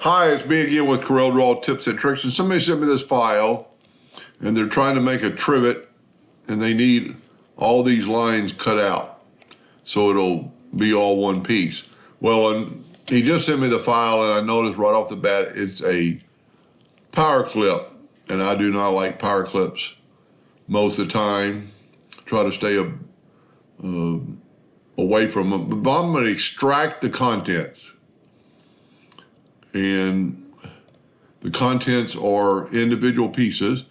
Hi, it's me again with Corel Draw Tips and Tricks, and somebody sent me this file, and they're trying to make a trivet, and they need all these lines cut out, so it'll be all one piece. Well, and he just sent me the file, and I noticed right off the bat it's a power clip, and I do not like power clips most of the time. Try to stay away from them, but I'm going to extract the contents. And the contents are individual pieces.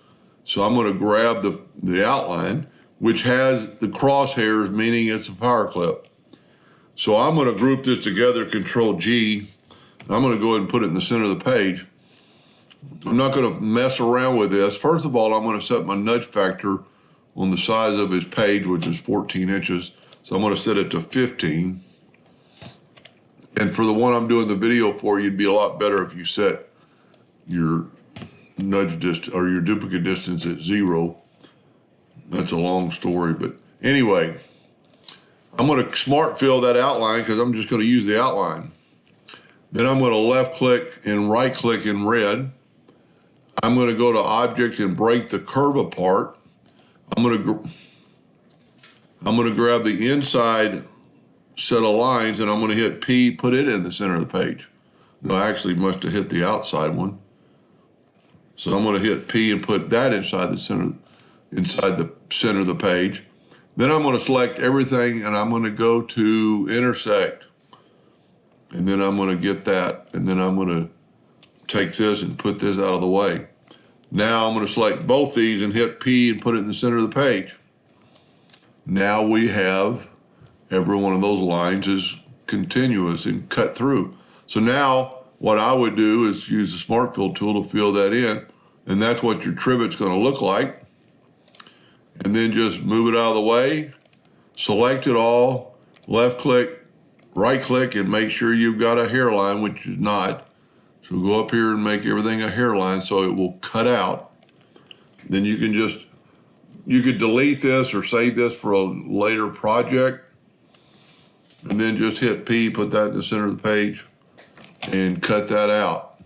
So I'm going to grab the outline, which has the crosshairs, meaning it's a power clip. So I'm going to group this together, Control G. I'm going to go ahead and put it in the center of the page. I'm not going to mess around with this. First of all, I'm going to set my nudge factor on the size of his page, which is 14 inches. So I'm going to set it to 15. And for the one I'm doing the video for, you'd be a lot better if you set your nudge distance or your duplicate distance at 0. That's a long story, but anyway, I'm going to smart fill that outline because I'm just going to use the outline. Then I'm going to left click and right click in red. I'm going to go to object and break the curve apart. I'm going to grab the inside set of lines, and I'm going to hit P, put it in the center of the page. No, I actually must have hit the outside one. So I'm going to hit P and put that inside the center of the page. Then I'm going to select everything, and I'm going to go to intersect. And then I'm going to get that, and then I'm going to take this and put this out of the way. Now I'm going to select both these and hit P and put it in the center of the page. Now we have every one of those lines is continuous and cut through. So now what I would do is use the Smart Fill tool to fill that in, and that's what your trivet's going to look like. And then just move it out of the way, select it all, left click, right click, and make sure you've got a hairline, which is not. So go up here and make everything a hairline so it will cut out. Then you could delete this or save this for a later project. And then just hit P, put that in the center of the page, and cut that out.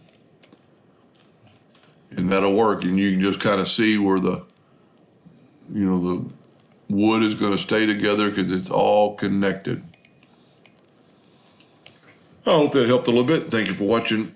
And that'll work. And you can just kind of see where the wood is going to stay together because it's all connected. I hope that helped a little bit. Thank you for watching.